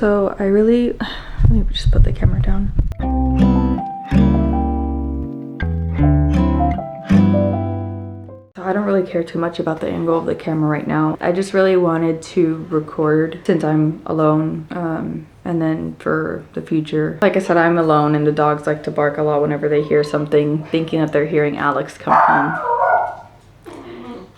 So I really, let me just put the camera down. I don't really care too much about the angle of the camera right now. I just really wanted to record since I'm alone, and then for the future. Like I said, I'm alone and the dogs like to bark a lot whenever they hear something, thinking that they're hearing Alex come home.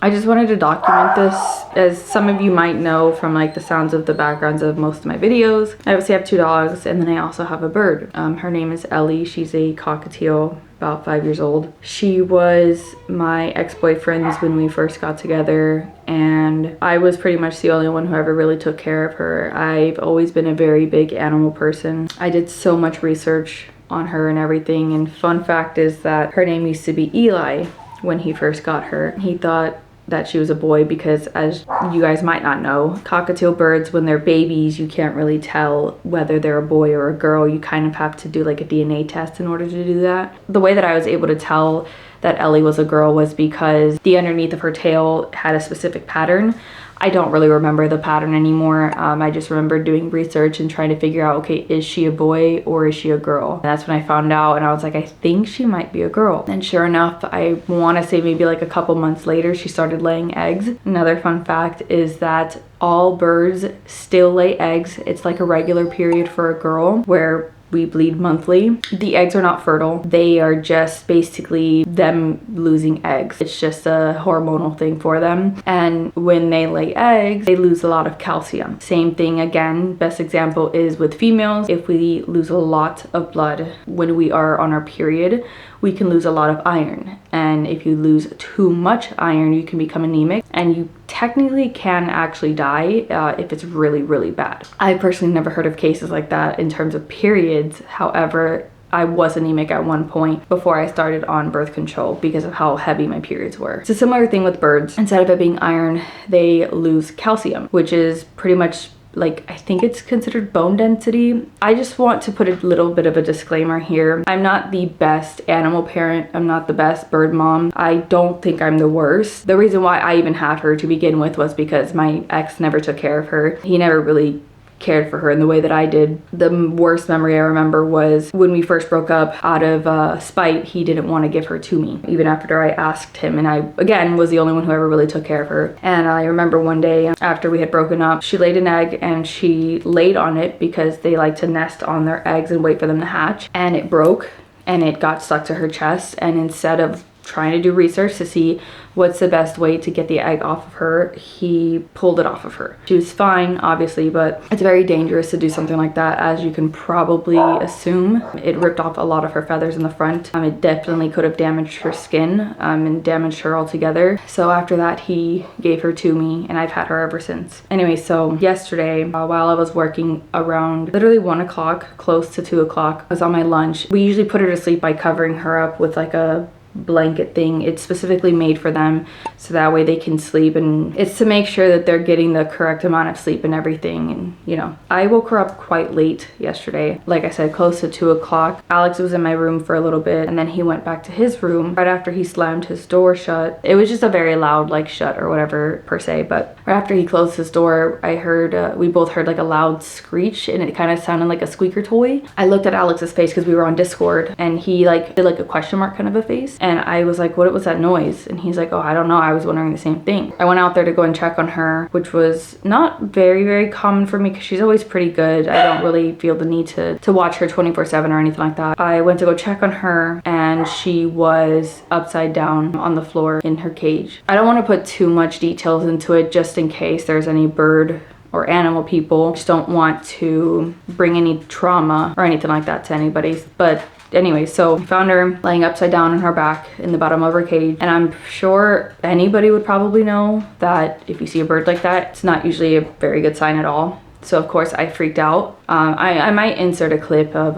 I just wanted to document this, as some of you might know from like the sounds of the backgrounds of most of my videos. I obviously have 2 dogs, and then I also have a bird. Her name is Ellie. She's a cockatiel, about 5 years old. She was my ex-boyfriend's when we first got together, and I was pretty much the only one who ever really took care of her. I've always been a very big animal person. I did so much research on her and everything, and fun fact is that her name used to be Eli when he first got her. He thought that she was a boy because, as you guys might not know, cockatiel birds, when they're babies, you can't really tell whether they're a boy or a girl. You kind of have to do like a DNA test in order to do that. The way that I was able to tell that Ellie was a girl was because the underneath of her tail had a specific pattern. I don't really remember the pattern anymore. I just remember doing research and trying to figure out, okay, is she a boy or is she a girl? And that's when I found out, and I was like, I think she might be a girl. And sure enough, I want to say maybe like a couple months later, she started laying eggs. Another fun fact is that all birds still lay eggs. It's like a regular period for a girl where we bleed monthly. The eggs are not fertile. They are just basically them losing eggs. It's just a hormonal thing for them. And when they lay eggs, they lose a lot of calcium. Same thing again, best example is with females. If we lose a lot of blood when we are on our period, we can lose a lot of iron. And if you lose too much iron, you can become anemic, and you technically can actually die if it's really, really bad. I personally never heard of cases like that in terms of periods. However, I was anemic at one point before I started on birth control because of how heavy my periods were. It's a similar thing with birds. Instead of it being iron, they lose calcium, which is pretty much like, I think it's considered bone density. I just want to put a little bit of a disclaimer here. I'm not the best animal parent. I'm not the best bird mom. I don't think I'm the worst. The reason why I even had her to begin with was because my ex never took care of her. He never really cared for her in the way that I did. The worst memory I remember was when we first broke up. Out of spite, he didn't want to give her to me, even after I asked him, and I again was the only one who ever really took care of her. And I remember one day after we had broken up, she laid an egg and she laid on it because they like to nest on their eggs and wait for them to hatch, and it broke and it got stuck to her chest. And instead of trying to do research to see what's the best way to get the egg off of her, he pulled it off of her. She was fine, obviously, but it's very dangerous to do something like that, as you can probably assume. It ripped off a lot of her feathers in the front. It definitely could have damaged her skin and damaged her altogether. So after that, he gave her to me, and I've had her ever since. Anyway, so yesterday, while I was working around literally 1 o'clock, close to 2 o'clock, I was on my lunch. We usually put her to sleep by covering her up with like a blanket thing. It's specifically made for them so that way they can sleep, and it's to make sure that they're getting the correct amount of sleep and everything. And you know, I woke her up quite late yesterday, like I said, close to 2 o'clock. Alex was in my room for a little bit, and then he went back to his room right after he slammed his door shut. It was just a very loud like shut or whatever per se, but right after he closed his door, I heard we both heard like a loud screech, and it kind of sounded like a squeaker toy. I looked at Alex's face because we were on Discord, and he like did like a question mark kind of a face. And I was like, what was that noise? And he's like, oh, I don't know. I was wondering the same thing. I went out there to go and check on her, which was not very, very common for me because she's always pretty good. I don't really feel the need to watch her 24/7 or anything like that. I went to go check on her, and she was upside down on the floor in her cage. I don't want to put too much details into it just in case there's any bird or animal people. I just don't want to bring any trauma or anything like that to anybody. But anyway, so we found her laying upside down on her back in the bottom of her cage. And I'm sure anybody would probably know that if you see a bird like that, it's not usually a very good sign at all. So of course I freaked out. I might insert a clip of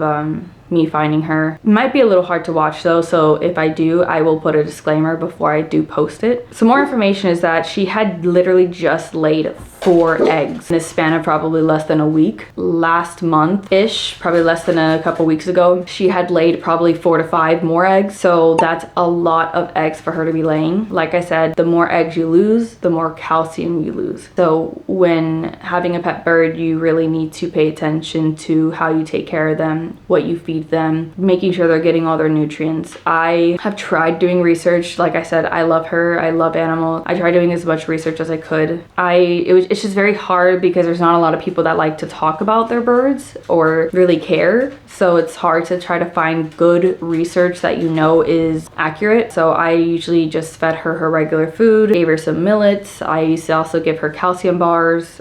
me finding her. It might be a little hard to watch though, so if I do, I will put a disclaimer before I do post it. Some more information is that she had literally just laid 4 eggs in a span of probably less than a week. Last month-ish, probably less than a couple weeks ago, she had laid probably 4 to 5 more eggs. So that's a lot of eggs for her to be laying. Like I said, the more eggs you lose, the more calcium you lose. So when having a pet bird, you really need to pay attention to how you take care of them, what you feed them, making sure they're getting all their nutrients. I have tried doing research. Like I said, I love her. I love animals. I tried doing as much research as I could. It's just very hard because there's not a lot of people that like to talk about their birds or really care. So it's hard to try to find good research that you know is accurate. So I usually just fed her regular food, gave her some millets. I used to also give her calcium bars,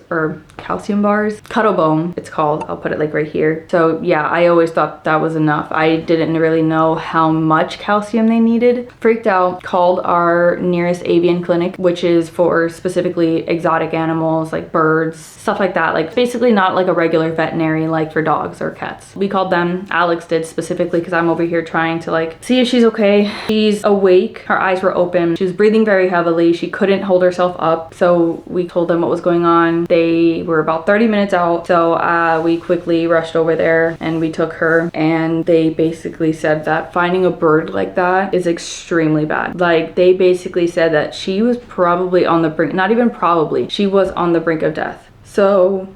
Cuddle Bone it's called. I'll put it like right here. So yeah, I always thought that was enough. I didn't really know how much calcium they needed. Freaked out, called our nearest avian clinic, which is for specifically exotic animals like birds, stuff like that. Like basically not like a regular veterinary like for dogs or cats. We called them. Alex did specifically because I'm over here trying to like see if she's okay. She's awake. Her eyes were open. She was breathing very heavily. She couldn't hold herself up. So we told them what was going on. They were about 30 minutes out. So we quickly rushed over there and we took her, and they basically said that finding a bird like that is extremely bad. Like they basically said that she was probably on the brink, not even probably, she was on the brink of death. So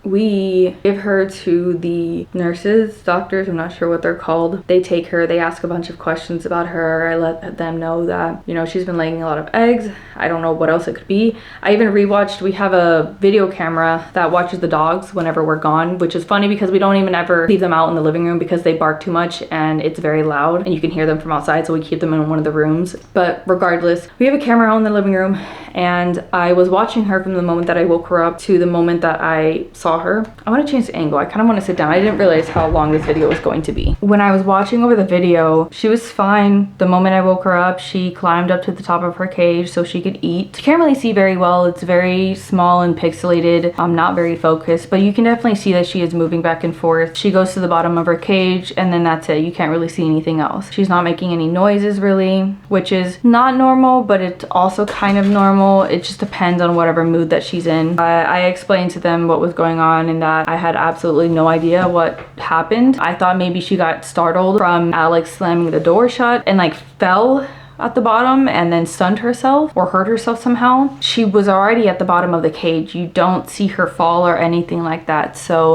we give her to the nurses, doctors, I'm not sure what they're called. They take her, they ask a bunch of questions about her. I let them know that, you know, she's been laying a lot of eggs. I don't know what else it could be. I even rewatched, we have a video camera that watches the dogs whenever we're gone, which is funny because we don't even ever leave them out in the living room because they bark too much and it's very loud and you can hear them from outside, so we keep them in one of the rooms. But regardless, we have a camera out in the living room, and I was watching her from the moment that I woke her up to the moment that I saw her. I want to change the angle. I kind of want to sit down. I didn't realize how long this video was going to be. When I was watching over the video, she was fine. The moment I woke her up, she climbed up to the top of her cage so she could eat. You can't really see very well. It's very small and pixelated. Not very focused, but you can definitely see that she is moving back and forth. She goes to the bottom of her cage and then that's it. You can't really see anything else. She's not making any noises really, which is not normal, but it's also kind of normal. It just depends on whatever mood that she's in. I explained to them what was going on and that I had absolutely no idea what happened. I thought maybe she got startled from Alex slamming the door shut and like fell at the bottom and then stunned herself or hurt herself somehow. She was already at the bottom of the cage. You don't see her fall or anything like that. So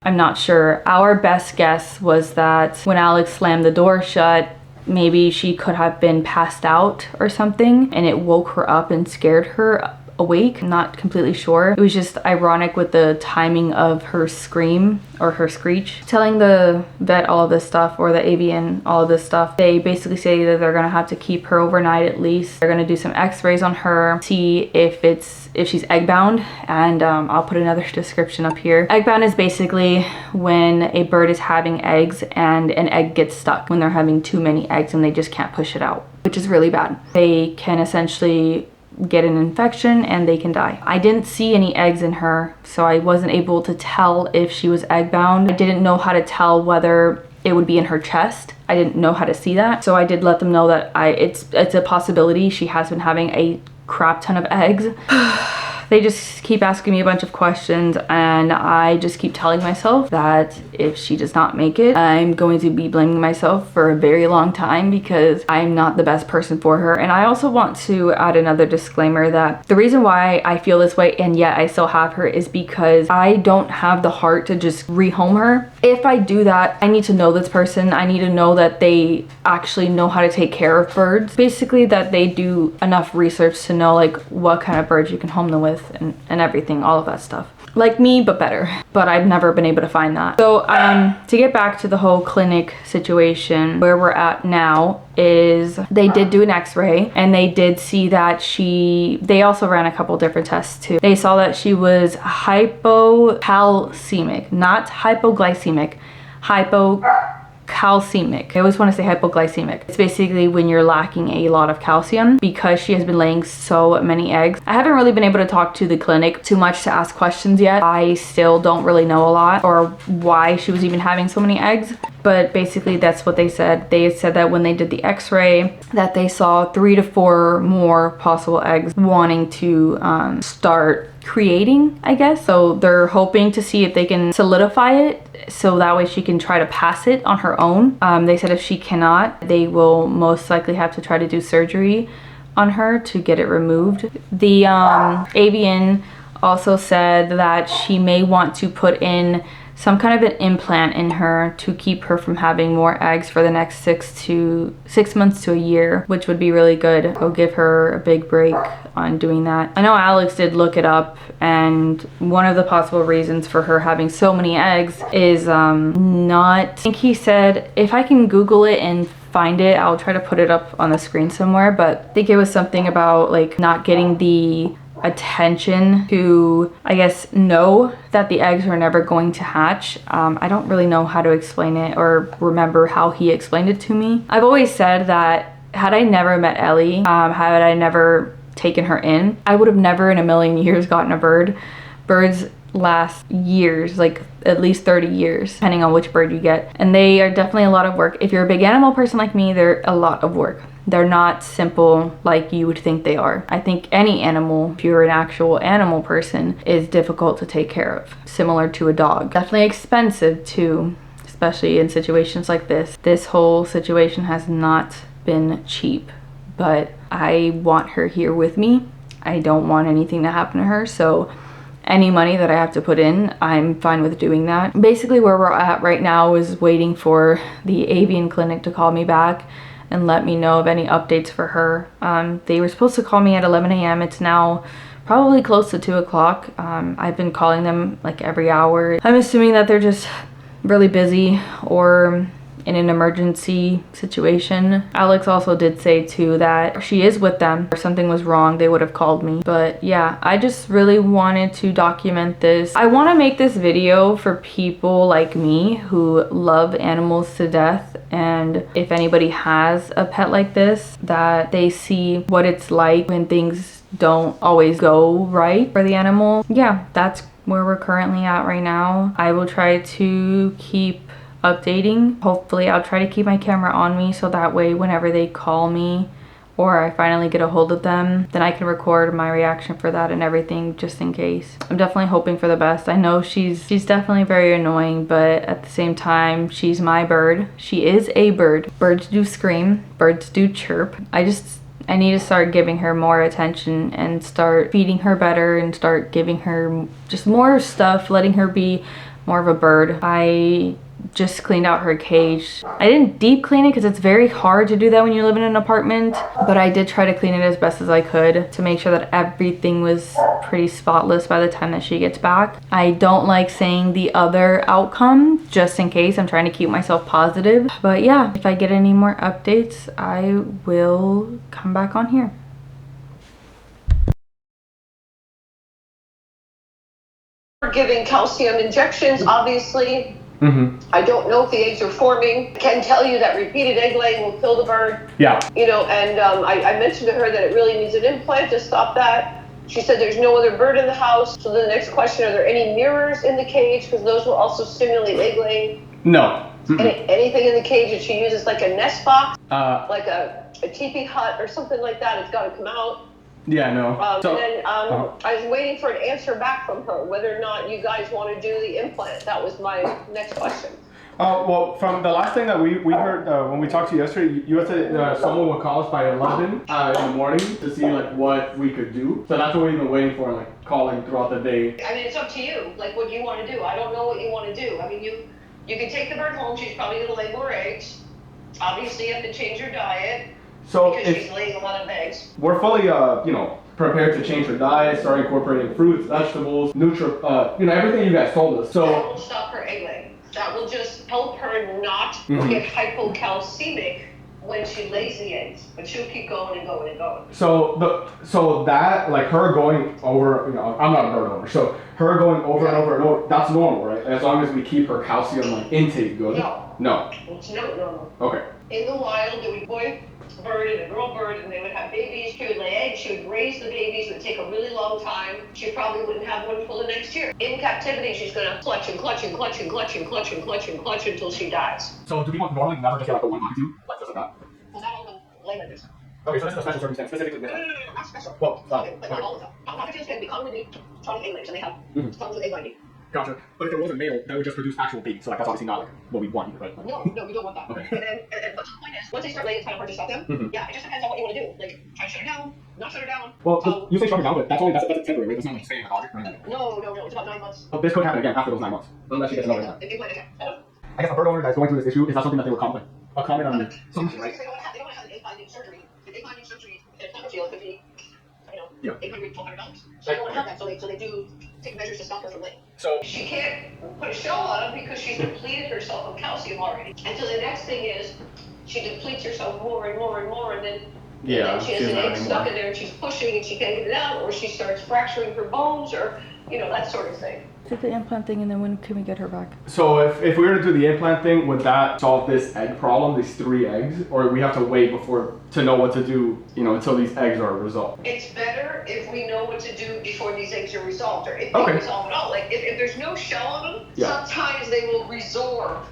I'm not sure. Our best guess was that when Alex slammed the door shut, maybe she could have been passed out or something and it woke her up and scared her awake. Not completely sure. It was just ironic with the timing of her scream or her screech. Telling the vet all of this stuff, or the avian all of this stuff, they basically say that they're gonna have to keep her overnight at least. They're gonna do some x-rays on her, see if she's egg bound, and I'll put another description up here. Egg bound is basically when a bird is having eggs and an egg gets stuck, when they're having too many eggs and they just can't push it out, which is really bad. They can essentially get an infection and they can die. I didn't see any eggs in her, so I wasn't able to tell if she was egg bound. I didn't know how to tell whether it would be in her chest. I didn't know how to see that, so I did let them know that it's a possibility. She has been having a crap ton of eggs. They just keep asking me a bunch of questions and I just keep telling myself that if she does not make it, I'm going to be blaming myself for a very long time because I'm not the best person for her. And I also want to add another disclaimer that the reason why I feel this way and yet I still have her is because I don't have the heart to just rehome her. If I do that, I need to know this person. I need to know that they actually know how to take care of birds. Basically that they do enough research to know like what kind of birds you can home them with and everything, all of that stuff. like me, but better. But I've never been able to find that. So to get back to the whole clinic situation, where we're at now is they did do an x-ray and they did see that they also ran a couple different tests too. They saw that she was hypocalcemic, not hypoglycemic, hypocalcemic. I always want to say hypoglycemic. It's basically when you're lacking a lot of calcium because she has been laying so many eggs. I haven't really been able to talk to the clinic too much to ask questions yet. I still don't really know a lot or why she was even having so many eggs. But basically that's what they said. They said that when they did the x-ray that they saw 3 to 4 more possible eggs wanting to start creating, I guess. So they're hoping to see if they can solidify it so that way she can try to pass it on her own. They said if she cannot, they will most likely have to try to do surgery on her to get it removed. The Avian also said that she may want to put in some kind of an implant in her to keep her from having more eggs for the next 6 months to a year, which would be really good. It'll give her a big break on doing that. I know Alex did look it up, and one of the possible reasons for her having so many eggs is I think he said, if I can Google it and find it, I'll try to put it up on the screen somewhere, but I think it was something about like not getting the attention to, I guess, know that the eggs are never going to hatch. I don't really know how to explain it or remember how he explained it to me. I've always said that had I never met Ellie, had I never taken her in, I would have never in a million years gotten a bird. Birds last years, like at least 30 years, depending on which bird you get. And they are definitely a lot of work. If you're a big animal person like me, they're a lot of work. They're not simple like you would think they are. I think any animal, if you're an actual animal person, is difficult to take care of, similar to a dog. Definitely expensive too, especially in situations like this. This whole situation has not been cheap, but I want her here with me. I don't want anything to happen to her, so any money that I have to put in, I'm fine with doing that. Basically where we're at right now is waiting for the Avian clinic to call me back and let me know of any updates for her. They were supposed to call me at 11 a.m. It's now probably close to 2 o'clock. I've been calling them like every hour. I'm assuming that they're just really busy or in an emergency situation. Alex also did say too that she is with them. If something was wrong, they would have called me. But yeah, I just really wanted to document this. I want to make this video for people like me who love animals to death, and if anybody has a pet like this, that they see what it's like when things don't always go right for the animal. Yeah, that's where we're currently at right now. I will try to keep updating. Hopefully I'll try to keep my camera on me so that way whenever they call me or I finally get a hold of them, then I can record my reaction for that and everything just in case. I'm definitely hoping for the best. I know she's definitely very annoying, but at the same time, she's my bird. She is a bird. Birds do scream, birds do chirp. I need to start giving her more attention and start feeding her better and start giving her just more stuff, letting her be more of a bird. I just cleaned out her cage. I didn't deep clean it because it's very hard to do that when you live in an apartment, but I did try to clean it as best as I could to make sure that everything was pretty spotless by the time that she gets back. I don't like saying the other outcome just in case. I'm trying to keep myself positive, but yeah, if I get any more updates, I will come back on here. Giving calcium injections, obviously. I don't know if the eggs are forming. I can tell you that repeated egg laying will kill the bird. Yeah. You know, and I mentioned to her that it really needs an implant to stop that. She said there's no other bird in the house. So the next question, are there any mirrors in the cage? Because those will also stimulate egg laying. No. Anything in the cage that she uses, like a nest box, like a teepee hut or something like that, it's got to come out. Yeah, no. And then I was waiting for an answer back from her, whether or not you guys want to do the implant. That was my next question. Well, from the last thing that we heard when we talked to you yesterday, you had said someone would call us by 11 in the morning to see like what we could do. So that's what we've been waiting for, like calling throughout the day. I mean, it's up to you, like what you want to do. I don't know what you want to do. I mean, you can take the bird home. She's probably going to lay more eggs. Obviously, you have to change her diet. So because she's laying a lot of eggs. We're fully, prepared to change her diet, start incorporating fruits, vegetables, everything you guys told us. So that won't stop her egg laying. That will just help her not get hypocalcemic when she lays the eggs, but she'll keep going and going and going. So that, like her going over, I'm not a bird owner, so her going over and over and over, that's normal, right? As long as we keep her calcium intake good. No. It's not normal. Okay. In the wild, there would be a boy bird and a girl bird, and they would have babies. She would lay eggs. She would raise the babies. It would take a really long time. She probably wouldn't have one for the next year. In captivity, she's gonna clutch and clutch and clutch and clutch and clutch and clutch and clutch until she dies. So do people normally never just get like a one cockatiel, like just like that? Well, not all of them lay like this. Okay, so this is a special circumstance, specifically with No, not special. Well, But not all of them. Cockatiels can be commonly traumatic egg layers, and they have tons of egg binding. Gotcha. But if it was a male, that would just produce actual babies. So like that's obviously not like what we want either, right? No, we don't want that. Okay. But the point is, once they start laying, it's kind of hard to stop them. Yeah, it just depends on what you want to do. Like, try to shut her down, not shut her down. Well, you say shut her down, but that's temporary, right? That's not like staying in the college or anything. No, it's about 9 months. But this could happen again after those 9 months, unless she gets another one. If they plan it, I guess a bird owner that's going through this issue is not something that they would comment. A comment on something, right? They don't want to have an egg binding surgery. The egg binding surgery in a cockatiel could be, $800, $1,200. So they don't want to have that, so they do take measures to stop her from laying. So she can't put a shell on them because she's depleted herself of calcium already. And so the next thing is she depletes herself more and more and more, and then she has an egg stuck in there and she's pushing and she can't get it out, or she starts fracturing her bones, or that sort of thing. Do the implant thing, and then when can we get her back? So if we were to do the implant thing, would that solve this egg problem, these 3 eggs? Or we have to wait to know what to do, until these eggs are resolved? It's better if we know what to do before these eggs are resolved, or if they resolve at all. Like if there's no shell on them, sometimes they will resorb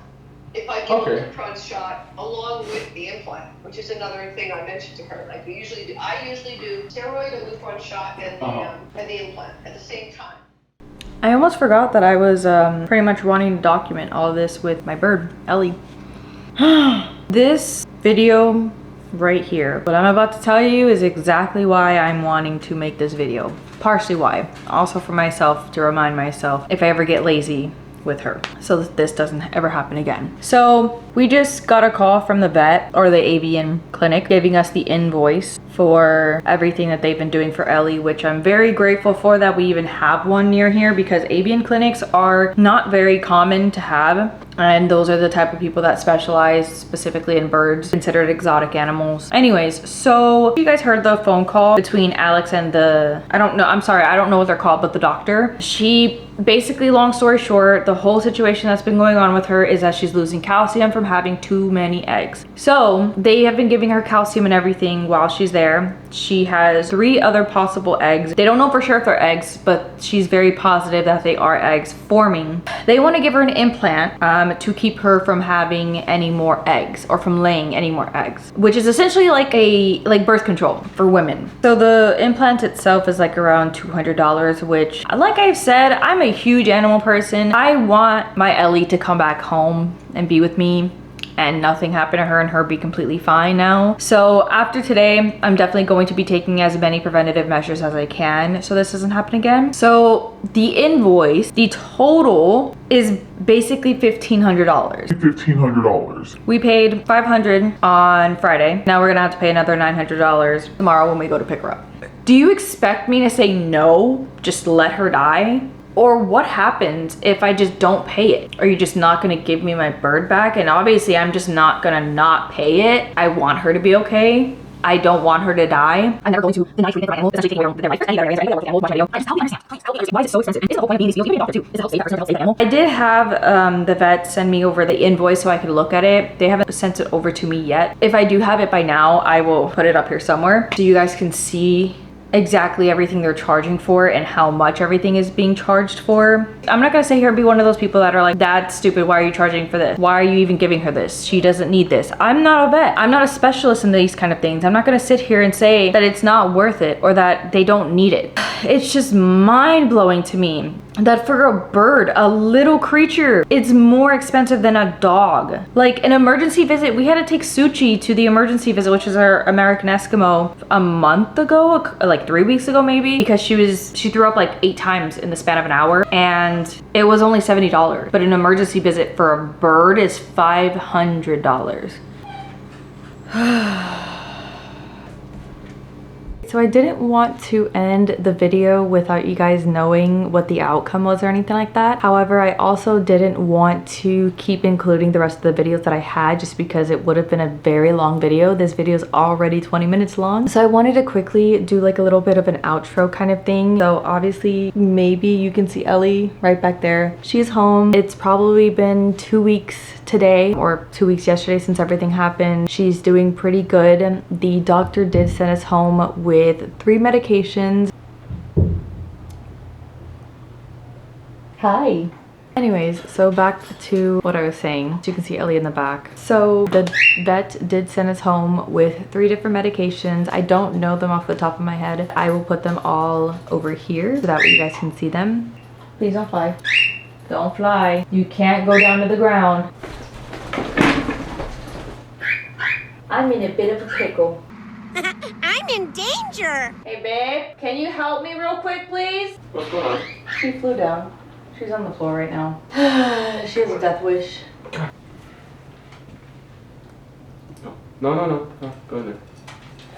if I give a Lupron shot along with the implant, which is another thing I mentioned to her. Like I usually do steroid, a Lupron shot, and the implant at the same time. I almost forgot that I was pretty much wanting to document all of this with my bird, Ellie. This video right here, what I'm about to tell you is exactly why I'm wanting to make this video. Partially why. Also for myself, to remind myself if I ever get lazy with her, so that this doesn't ever happen again. So we just got a call from the vet, or the Avian clinic, giving us the invoice for everything that they've been doing for Ellie, which I'm very grateful for that we even have one near here, because Avian clinics are not very common to have, and those are the type of people that specialize specifically in birds, considered exotic animals. Anyways, so you guys heard the phone call between Alex and I don't know what they're called, but the doctor. She basically, long story short, the whole situation that's been going on with her is that she's losing calcium from having too many eggs. So they have been giving her calcium and everything while she's there. She has 3 other possible eggs. They don't know for sure if they're eggs, but she's very positive that they are eggs forming. They want to give her an implant to keep her from having any more eggs, or from laying any more eggs, which is essentially like birth control for women. So the implant itself is like around $200, which, like I've said, I'm a huge animal person. I want my Ellie to come back home and be with me and nothing happen to her and her be completely fine now. So after today, I'm definitely going to be taking as many preventative measures as I can so this doesn't happen again. So the invoice, the total is basically $1,500. $1,500. We paid $500 on Friday. Now we're gonna have to pay another $900 tomorrow when we go to pick her up. Do you expect me to say no, just let her die? Or what happens if I just don't pay it? Are you just not gonna give me my bird back? And obviously I'm just not gonna not pay it. I want her to be okay. I don't want her to die. I'm never going to deny treatment for animals, essentially taking away their life for any other reason. I work with animals, watch video. I just help me understand. Please help me understand. Why is it so expensive? Is the whole point of being these deals? Give me a doctor too. Is to help save that person, help save the animal. I did have the vet send me over the invoice so I could look at it. They haven't sent it over to me yet. If I do have it by now, I will put it up here somewhere so you guys can see exactly everything they're charging for and how much everything is being charged for. I'm not gonna sit here and be one of those people that are like, that's stupid, why are you charging for this? Why are you even giving her this? She doesn't need this. I'm not a vet. I'm not a specialist in these kind of things. I'm not gonna sit here and say that it's not worth it or that they don't need it. It's just mind-blowing to me that for a bird, a little creature, it's more expensive than a dog. Like an emergency visit, we had to take Suchi to the emergency visit, which is our American Eskimo, a month ago, like 3 weeks ago maybe, because she threw up like 8 times in the span of an hour, and it was only $70. But an emergency visit for a bird is $500. So I didn't want to end the video without you guys knowing what the outcome was or anything like that. However, I also didn't want to keep including the rest of the videos that I had just because it would have been a very long video. This video is already 20 minutes long. So I wanted to quickly do like a little bit of an outro kind of thing. So obviously maybe you can see Ellie right back there. She's home. It's probably been 2 weeks today or 2 weeks yesterday since everything happened. She's doing pretty good. The doctor did send us home with 3 medications. Hi. Anyways, so back to what I was saying. You can see Ellie in the back. So the vet did send us home with 3 different medications. I don't know them off the top of my head. I will put them all over here so that way you guys can see them. Please don't fly. Don't fly. You can't go down to the ground. I'm in a bit of a pickle. I'm in danger. Hey babe, can you help me real quick please? What's going on? She flew down. She's on the floor right now. She has a death wish. No. Go in there.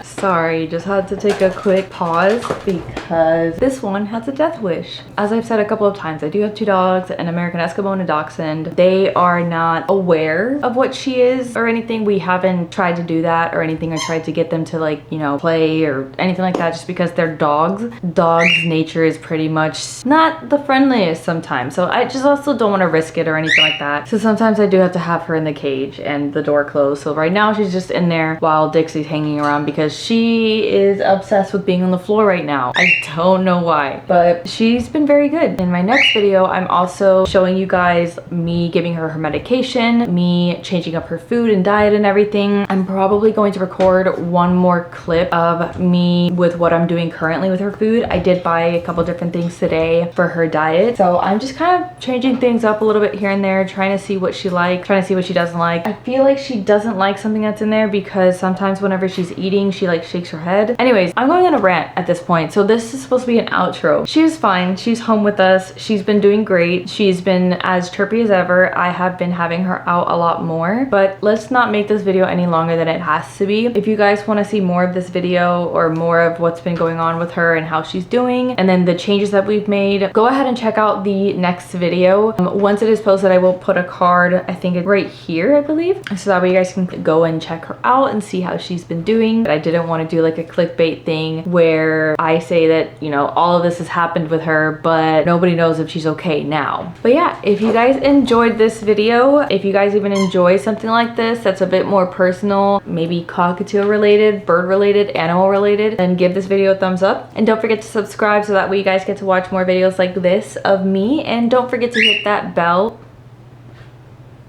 Sorry, just had to take a quick pause because this one has a death wish. As I've said a couple of times, I do have 2 dogs, an American Eskimo and a Dachshund. They are not aware of what she is or anything. We haven't tried to do that or anything or tried to get them to like, you know, play or anything like that just because they're dogs. Dogs' nature is pretty much not the friendliest sometimes. So I just also don't want to risk it or anything like that. So sometimes I do have to have her in the cage and the door closed. So right now she's just in there while Dixie's hanging around because she is obsessed with being on the floor right now. I don't know why, but she's been very good. In my next video, I'm also showing you guys me giving her medication, me changing up her food and diet and everything. I'm probably going to record one more clip of me with what I'm doing currently with her food. I did buy a couple different things today for her diet. So I'm just kind of changing things up a little bit here and there, trying to see what she likes, trying to see what she doesn't like. I feel like she doesn't like something that's in there because sometimes whenever she's eating, she like shakes her head. Anyways, I'm going on a rant at this point. So this is supposed to be an outro. She's fine. She's home with us. She's been doing great. She's been as chirpy as ever. I have been having her out a lot more, but let's not make this video any longer than it has to be. If you guys want to see more of this video or more of what's been going on with her and how she's doing and then the changes that we've made, go ahead and check out the next video. Once it is posted, I will put a card, I think right here, I believe, so that way you guys can go and check her out and see how she's been doing. But I didn't want to do like a clickbait thing where I say that, you know, all of this has happened with her, but nobody knows if she's okay now. But yeah, if you guys enjoyed this video, if you guys even enjoy something like this that's a bit more personal, maybe cockatiel related, bird related, animal related, then give this video a thumbs up. And don't forget to subscribe so that way you guys get to watch more videos like this of me. And don't forget to hit that bell.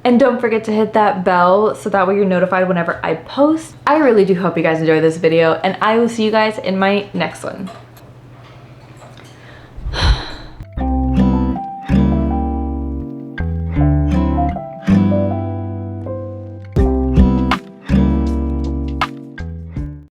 And don't forget to hit that bell so that way you're notified whenever I post. I really do hope you guys enjoy this video and I will see you guys in my next one.